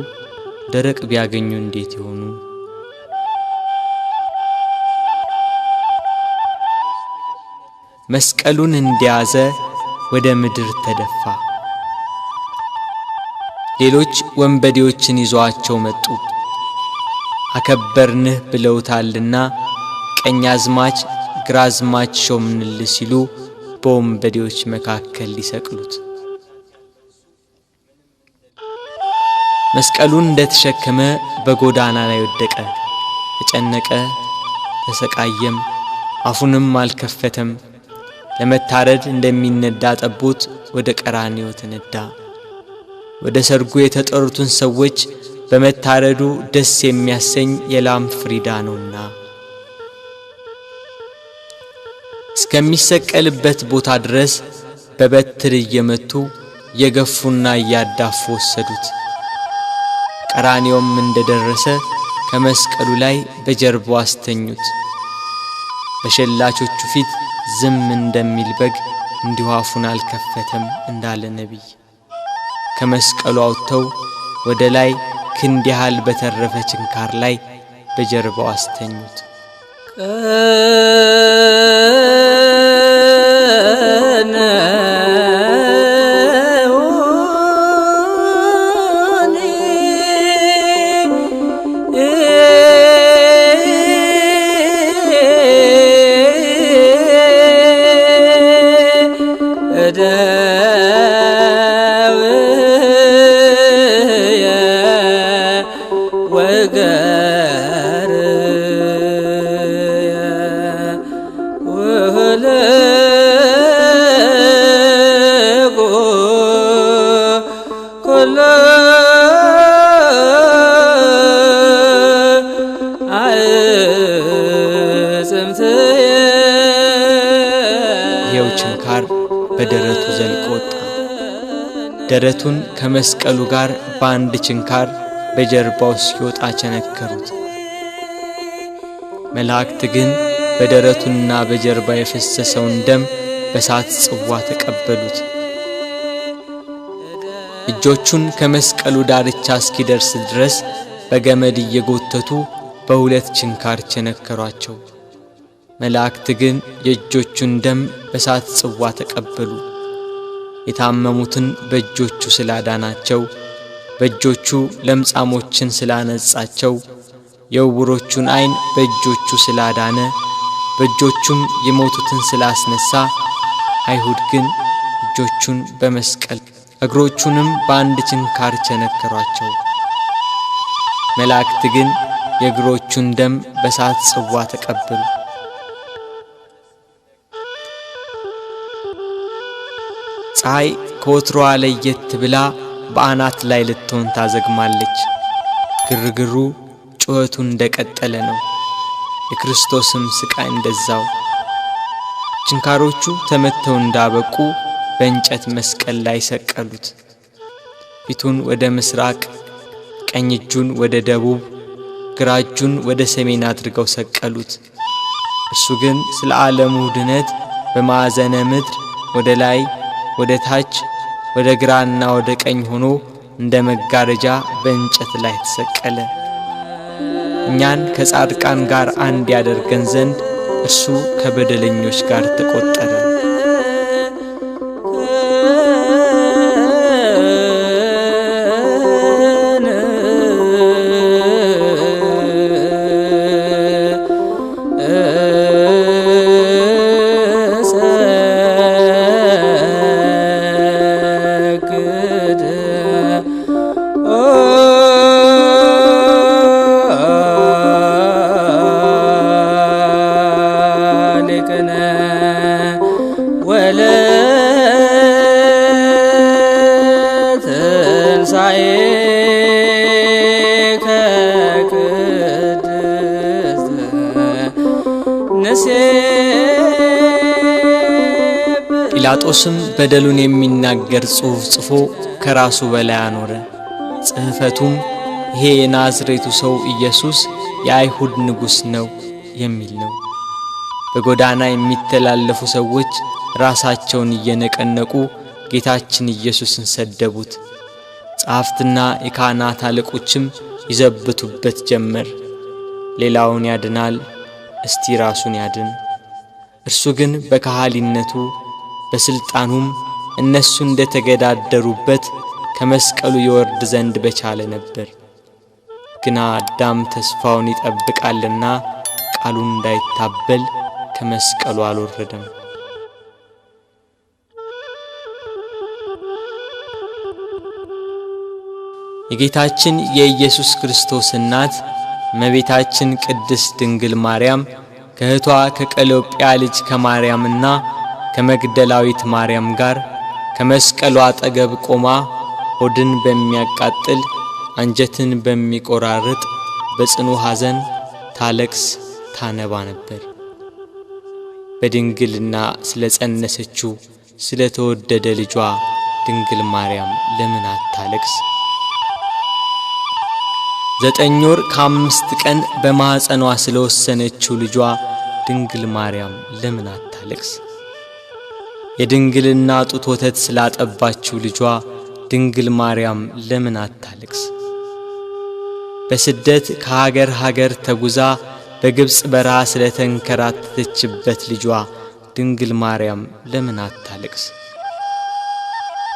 ደረቅ ቢያገኙ እንዴት ይሆኑ? መስቀሉን እንደያዘ ወደ ምድር ተደፋ። ሌሎች ወንበዴዎችን ይዘዋቸው መጡ። አከበርንህ ብለውታልና ቀኛዝማች ግራዝማች ሾምንልህ ሲሉ በወንበዴዎች መካከል ሊሰቅሉት። መስቀሉን እንደተሸከመ በጎዳና ላይ ወደቀ፣ ተጨነቀ፣ ተሰቃየም፣ አፉንም አልከፈተም። ለመታረድ እንደሚነዳ ጠቦት ወደ ቀራንዮ ተነዳ። ወደ ሰርጉ የተጠሩትን ሰዎች በመታረዱ ደስ የሚያሰኝ የላም ፍሪዳ ነውና እስከሚሰቀልበት ቦታ ድረስ በበትር እየመቱ የገፉና እያዳፉ ወሰዱት። ቀራንዮም እንደደረሰ ከመስቀሉ ላይ በጀርባው አስተኙት። በሸላቾቹ ፊት ዝም እንደሚል በግ እንዲሁ አፉን አልከፈተም እንዳለ ነቢይ ከመስቀሉ አውጥተው ወደ ላይ ክንድ ያህል በተረፈ ችንካር ላይ በጀርባው አስተኙት። ይኸው ችንካር በደረቱ ዘልቆ ወጣ። ደረቱን ከመስቀሉ ጋር በአንድ ችንካር በጀርባው ሲወጣ ቸነከሩት። መላእክት ግን በደረቱና በጀርባ የፈሰሰውን ደም በሳት ጽዋ ተቀበሉት። እጆቹን ከመስቀሉ ዳርቻ እስኪደርስ ድረስ በገመድ እየጎተቱ በሁለት ችንካር ቸነከሯቸው። መላእክት ግን የእጆቹን ደም በሳት ጽዋ ተቀበሉ። የታመሙትን በእጆቹ ስላዳናቸው፣ በእጆቹ ለምጻሞችን ስላነጻቸው፣ የዕውሮቹን ዓይን በእጆቹ ስላዳነ፣ በእጆቹም የሞቱትን ስላስነሳ፣ አይሁድ ግን እጆቹን በመስቀል እግሮቹንም በአንድ ችንካር ቸነከሯቸው። መላእክት ግን የእግሮቹን ደም በሳት ጽዋ ተቀበሉ። ፀሐይ ከወትሮዋ ለየት ብላ በአናት ላይ ልትሆን ታዘግማለች። ግርግሩ ጩኸቱ እንደቀጠለ ነው። የክርስቶስም ስቃይ እንደዛው። ችንካሮቹ ተመተው እንዳበቁ በእንጨት መስቀል ላይ ሰቀሉት። ፊቱን ወደ ምስራቅ፣ ቀኝ እጁን ወደ ደቡብ፣ ግራ እጁን ወደ ሰሜን አድርገው ሰቀሉት። እሱ ግን ስለ ዓለሙ ድነት በማዕዘነ ምድር ወደ ላይ ወደ ታች ወደ ግራና ወደ ቀኝ ሆኖ እንደ መጋረጃ በእንጨት ላይ ተሰቀለ። እኛን ከጻድቃን ጋር አንድ ያደርገን ዘንድ እርሱ ከበደለኞች ጋር ተቆጠረ። ጲላጦስም በደሉን የሚናገር ጽሑፍ ጽፎ ከራሱ በላይ አኖረ። ጽሕፈቱም ይሄ የናዝሬቱ ሰው ኢየሱስ የአይሁድ ንጉሥ ነው የሚል ነው። በጎዳና የሚተላለፉ ሰዎች ራሳቸውን እየነቀነቁ ጌታችን ኢየሱስን ሰደቡት። ጸሐፍትና የካህናት አለቆችም ይዘብቱበት ጀመር። ሌላውን ያድናል፣ እስቲ ራሱን ያድን። እርሱ ግን በካህሊነቱ በስልጣኑም እነሱ እንደተገዳደሩበት ከመስቀሉ ይወርድ ዘንድ በቻለ ነበር። ግና አዳም ተስፋውን ይጠብቃልና ቃሉን እንዳይታበል ከመስቀሉ አልወረደም። የጌታችን የኢየሱስ ክርስቶስ እናት እመቤታችን ቅድስት ድንግል ማርያም ከእህቷ ከቀሎጵያ ልጅ ከማርያምና ከመግደላዊት ማርያም ጋር ከመስቀሉ አጠገብ ቆማ ሆድን በሚያቃጥል አንጀትን በሚቆራርጥ በጽኑ ሐዘን ታለቅስ ታነባ ነበር። በድንግልና ስለጸነሰችው ስለተወደደ ልጇ ድንግል ማርያም ለምን አታለቅስ? 9 ወር ከ5 ቀን በማኅፀኗ ስለወሰነችው ልጇ ድንግል ማርያም ለምን አታለቅስ? የድንግልና ጡት ወተት ስላጠባችው ልጇ ድንግል ማርያም ለምን አታለቅስ? በስደት ከሀገር ሀገር ተጉዛ በግብጽ በረሃ ስለተንከራተተችበት ልጇ ድንግል ማርያም ለምን አታለቅስ?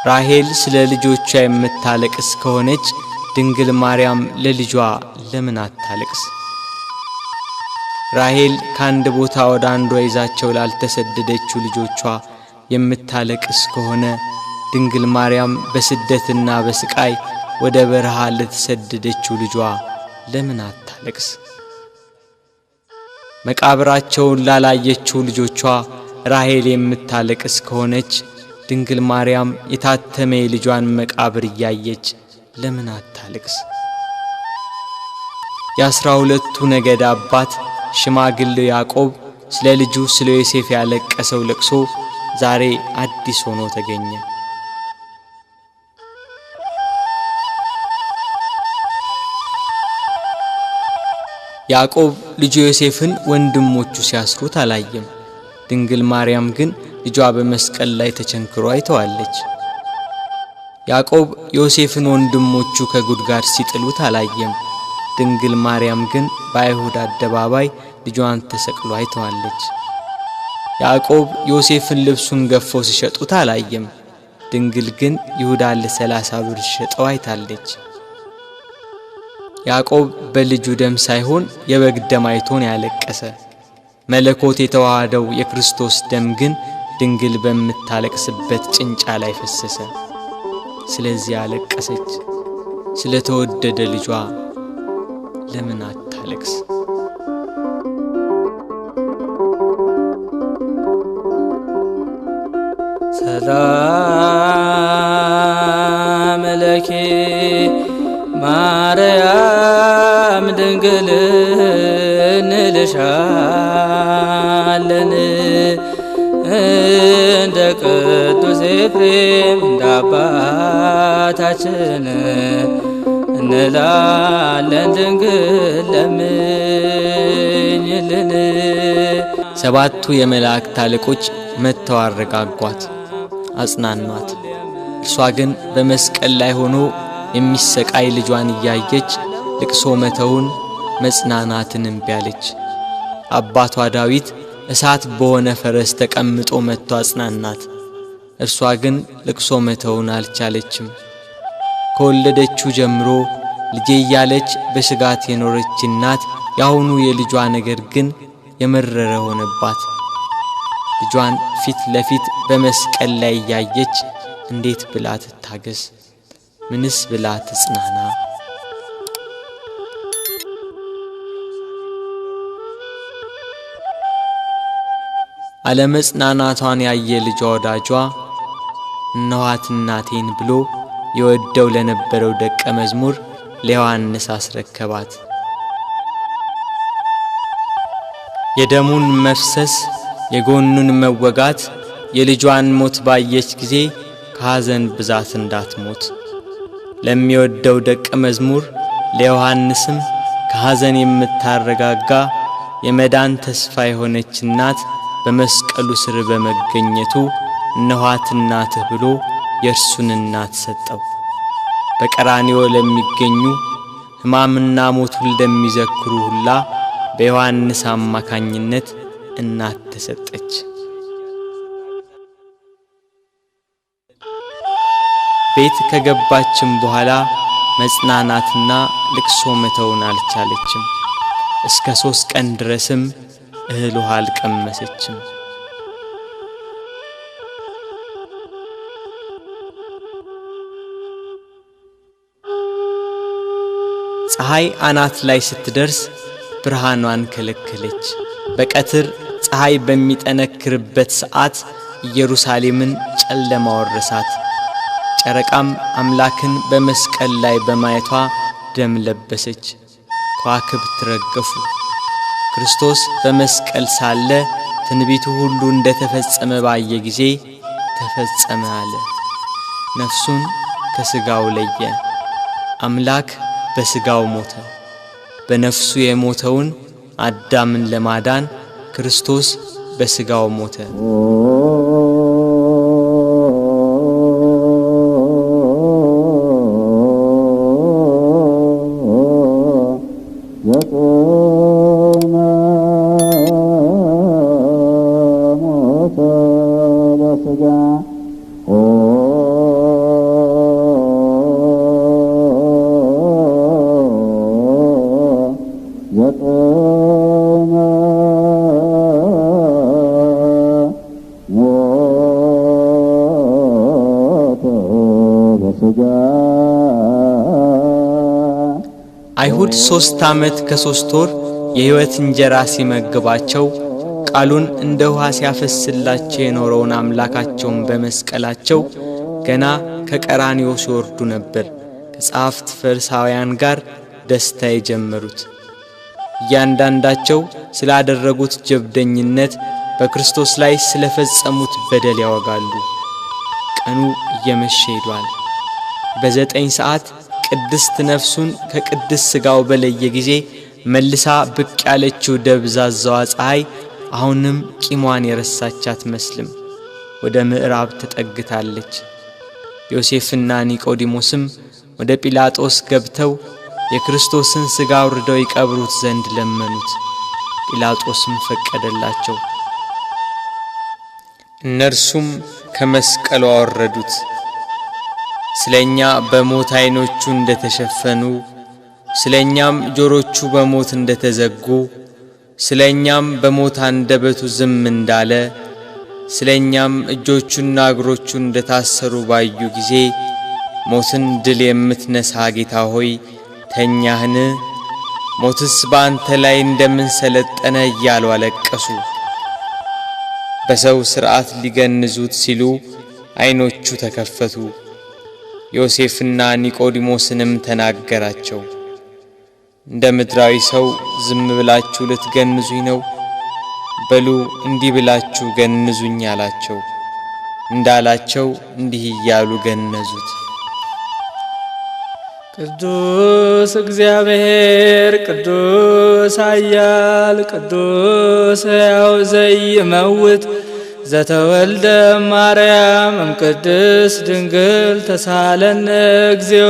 ራሔል ስለ ልጆቿ የምታለቅስ ከሆነች ድንግል ማርያም ለልጇ ለምን አታለቅስ? ራሔል ከአንድ ቦታ ወደ አንዷ ይዛቸው ላልተሰደደችው ልጆቿ የምታለቅስ ከሆነ ድንግል ማርያም በስደትና በስቃይ ወደ በረሃ ለተሰደደችው ልጇ ለምን አታለቅስ? መቃብራቸውን ላላየችው ልጆቿ ራሔል የምታለቅስ ከሆነች ድንግል ማርያም የታተመ የልጇን መቃብር እያየች ለምን አታለቅስ? የ12ቱ ነገድ አባት ሽማግሌው ያዕቆብ ስለ ልጁ ስለ ዮሴፍ ያለቀሰው ለቅሶ ዛሬ አዲስ ሆኖ ተገኘ። ያዕቆብ ልጁ ዮሴፍን ወንድሞቹ ሲያስሩት አላየም። ድንግል ማርያም ግን ልጇ በመስቀል ላይ ተቸንክሮ አይተዋለች። ያዕቆብ ዮሴፍን ወንድሞቹ ከጉድጓድ ሲጥሉት አላየም። ድንግል ማርያም ግን በአይሁድ አደባባይ ልጇን ተሰቅሎ አይተዋለች። ያዕቆብ ዮሴፍን ልብሱን ገፈው ሲሸጡት አላየም። ድንግል ግን ይሁዳ ለ30 ብር ሸጠው አይታለች። ያዕቆብ በልጁ ደም ሳይሆን የበግ ደም አይቶን ያለቀሰ። መለኮት የተዋሃደው የክርስቶስ ደም ግን ድንግል በምታለቅስበት ጭንጫ ላይ ፈሰሰ። ስለዚህ አለቀሰች። ስለተወደደ ልጇ ለምን አታለቅስ? ሰላም ለኪ ማርያም ድንግል እንልሻለን እንደ ቅዱስ ኤፍሬም እንደ አባታችን እንላለን ድንግል ለምኝልን። ሰባቱ የመላእክት አለቆች መጥተው አረጋጓት፣ አጽናኗት። እርሷ ግን በመስቀል ላይ ሆኖ የሚሰቃይ ልጇን እያየች ልቅሶ መተውን መጽናናትን እምቢ አለች። አባቷ ዳዊት እሳት በሆነ ፈረስ ተቀምጦ መጥቶ አጽናናት። እርሷ ግን ልቅሶ መተውን አልቻለችም። ከወለደችው ጀምሮ ልጄ እያለች በስጋት የኖረች እናት ያሁኑ የልጇ ነገር ግን የመረረ ሆነባት። ልጇን ፊት ለፊት በመስቀል ላይ ያየች እንዴት ብላ ትታገስ? ምንስ ብላ ትጽናና? አለመጽናናቷን ያየ ልጇ ወዳጇ እነኋት እናቴን ብሎ የወደው ለነበረው ደቀ መዝሙር ለዮሐንስ አስረከባት። የደሙን መፍሰስ የጎኑን መወጋት የልጇን ሞት ባየች ጊዜ ከሐዘን ብዛት እንዳትሞት ለሚወደው ደቀ መዝሙር ለዮሐንስም ከሐዘን የምታረጋጋ የመዳን ተስፋ የሆነች እናት በመስቀሉ ስር በመገኘቱ እነኋት እናትህ ብሎ የእርሱን እናት ሰጠው። በቀራንዮ ለሚገኙ ሕማምና ሞቱን ለሚዘክሩ ሁላ በዮሐንስ አማካኝነት እናት ተሰጠች። ቤት ከገባችም በኋላ መጽናናትና ልቅሶ መተውን አልቻለችም። እስከ 3 ቀን ድረስም እህል ውሃ አልቀመሰችም። ፀሐይ አናት ላይ ስትደርስ ብርሃኗን ከለከለች። በቀትር ፀሐይ በሚጠነክርበት ሰዓት ኢየሩሳሌምን ጨለማ ወረሳት። ጨረቃም አምላክን በመስቀል ላይ በማየቷ ደም ለበሰች። ከዋክብት ረገፉ። ክርስቶስ በመስቀል ሳለ ትንቢቱ ሁሉ እንደተፈጸመ ባየ ጊዜ ተፈጸመ አለ። ነፍሱን ከሥጋው ለየ። አምላክ በሥጋው ሞተ። በነፍሱ የሞተውን አዳምን ለማዳን ክርስቶስ በሥጋው ሞተ። አይሁድ 3 ዓመት ከ3 ወር የሕይወት እንጀራ ሲመግባቸው ቃሉን እንደ ውሃ ሲያፈስላቸው የኖረውን አምላካቸውን በመስቀላቸው ገና ከቀራንዮ ሲወርዱ ነበር ከጸሐፍት ፈሪሳውያን ጋር ደስታ የጀመሩት። እያንዳንዳቸው ስላደረጉት ጀብደኝነት በክርስቶስ ላይ ስለፈጸሙት በደል ያወጋሉ። ቀኑ እየመሸ ሄዷል። በ9 ሰዓት ቅድስት ነፍሱን ከቅድስ ሥጋው በለየ ጊዜ መልሳ ብቅ ያለችው ደብዛዛዋ ፀሐይ አሁንም ቂሟን የረሳች አትመስልም። ወደ ምዕራብ ተጠግታለች። ዮሴፍና ኒቆዲሞስም ወደ ጲላጦስ ገብተው የክርስቶስን ሥጋ አውርደው ይቀብሩት ዘንድ ለመኑት። ጲላጦስም ፈቀደላቸው። እነርሱም ከመስቀሉ አወረዱት። ስለኛ በሞት ዓይኖቹ እንደተሸፈኑ፣ ስለኛም ጆሮቹ በሞት እንደተዘጉ፣ ስለኛም በሞት አንደበቱ ዝም እንዳለ፣ ስለኛም እጆቹና እግሮቹ እንደታሰሩ ባዩ ጊዜ ሞትን ድል የምትነሳ ጌታ ሆይ ተኛህን? ሞትስ በአንተ ላይ እንደምን ሰለጠነ እያሉ አለቀሱ። በሰው ሥርዓት ሊገንዙት ሲሉ ዓይኖቹ ተከፈቱ። ዮሴፍና ኒቆዲሞስንም ተናገራቸው። እንደ ምድራዊ ሰው ዝም ብላችሁ ልትገንዙኝ ነው? በሉ እንዲህ ብላችሁ ገንዙኝ አላቸው። እንዳላቸው እንዲህ እያሉ ገነዙት። ቅዱስ እግዚአብሔር ቅዱስ ኃያል ቅዱስ ሕያው ዘይመውት ዘተወልደ ማርያም እምቅድስት ድንግል ተሳለነ እግዚኦ።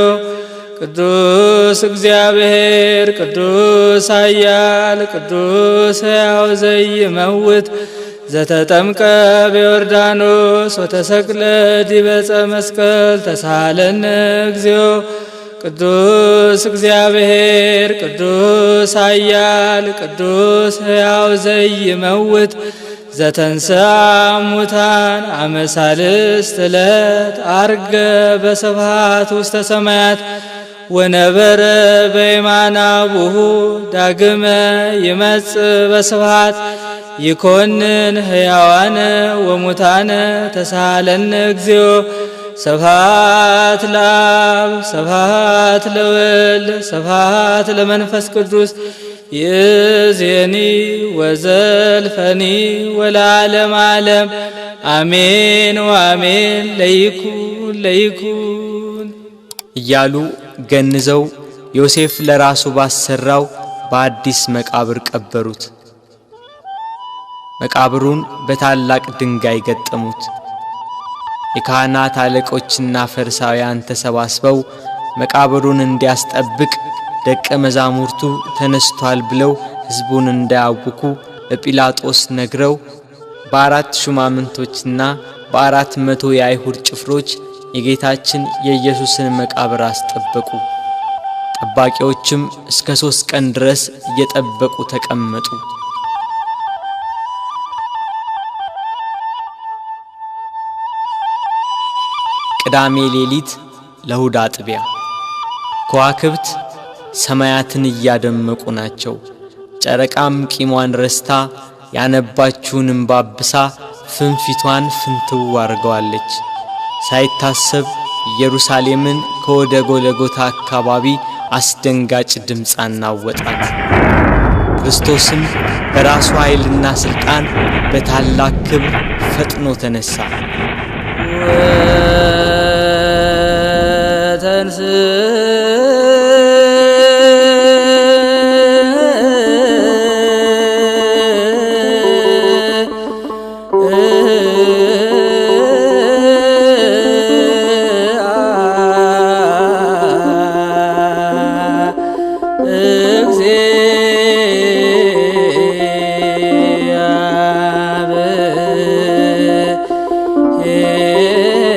ቅዱስ እግዚአብሔር ቅዱስ ኃያል ቅዱስ ሕያው ዘይመውት ዘተጠምቀ በዮርዳኖስ ወተሰቅለ ዲበ ዕፀ መስቀል ተሳለነ እግዚኦ። ቅዱስ እግዚአብሔር ቅዱስ ኃያል ቅዱስ ሕያው ዘይመውት ዘተንሥአ እሙታን አመ ሣልስት ዕለት ዐርገ በስብሐት ውስተ ሰማያት ወነበረ በየማነ አቡሁ ዳግመ ይመጽእ በስብሐት ይኰንን ሕያዋነ ወሙታነ ተሳሃለነ እግዚኦ። ስብሐት ለአብ ስብሐት ለወልድ ስብሐት ለመንፈስ ቅዱስ ይእዜኒ ወዘልፈኒ ወለዓለመ ዓለም አሜን ወአሜን። ለይኩን ለይኩን እያሉ ገንዘው ዮሴፍ ለራሱ ባሰራው በአዲስ መቃብር ቀበሩት። መቃብሩን በታላቅ ድንጋይ ገጠሙት። የካህናት አለቆችና ፈሪሳውያን ተሰባስበው መቃብሩን እንዲያስጠብቅ ደቀ መዛሙርቱ ተነስቷል ብለው ሕዝቡን እንዳያውኩ ለጲላጦስ ነግረው በ4 ሹማምንቶችና በ400 የአይሁድ ጭፍሮች የጌታችን የኢየሱስን መቃብር አስጠበቁ። ጠባቂዎችም እስከ 3 ቀን ድረስ እየጠበቁ ተቀመጡ። ቅዳሜ ሌሊት ለእሁድ አጥቢያ ከዋክብት ሰማያትን እያደመቁ ናቸው። ጨረቃም ቂሟን ረስታ ያነባችውን እንባ አብሳ ፍንፊቷን ፍንትው አርገዋለች። ሳይታሰብ ኢየሩሳሌምን ከወደ ጎልጎታ አካባቢ አስደንጋጭ ድምፅ አናወጣት። ክርስቶስም በራሱ ኃይልና ሥልጣን በታላቅ ክብር ፈጥኖ ተነሳ። እግዚአብሔር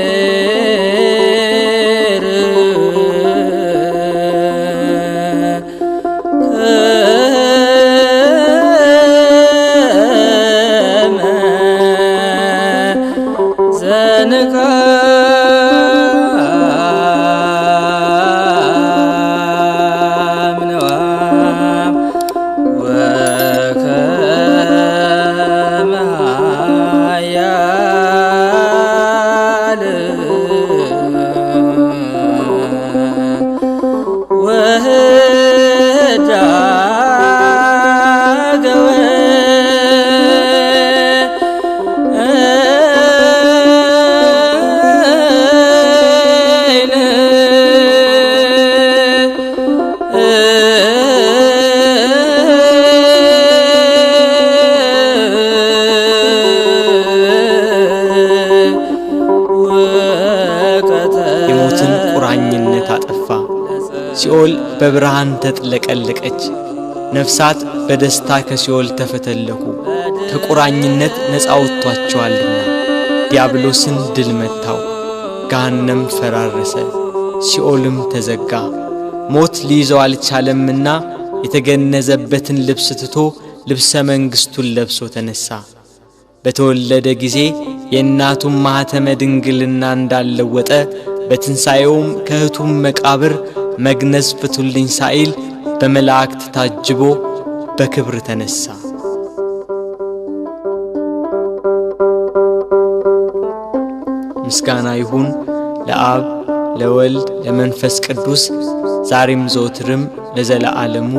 ቁራኝነት አጠፋ። ሲኦል በብርሃን ተጥለቀለቀች። ነፍሳት በደስታ ከሲኦል ተፈተለኩ። ከቁራኝነት ነፃ ወጥቷቸዋልና። ዲያብሎስን ድል መታው። ገሃነም ፈራረሰ፣ ሲኦልም ተዘጋ። ሞት ሊይዘው አልቻለምና የተገነዘበትን ልብስ ትቶ ልብሰ መንግሥቱን ለብሶ ተነሳ። በተወለደ ጊዜ የእናቱን ማኅተመ ድንግልና እንዳለወጠ በትንሣኤውም ከእህቱም መቃብር መግነዝ ፍቱልኝ ሳይል በመላእክት ታጅቦ በክብር ተነሳ። ምስጋና ይሁን ለአብ ለወልድ ለመንፈስ ቅዱስ ዛሬም ዘወትርም ለዘለዓለሙ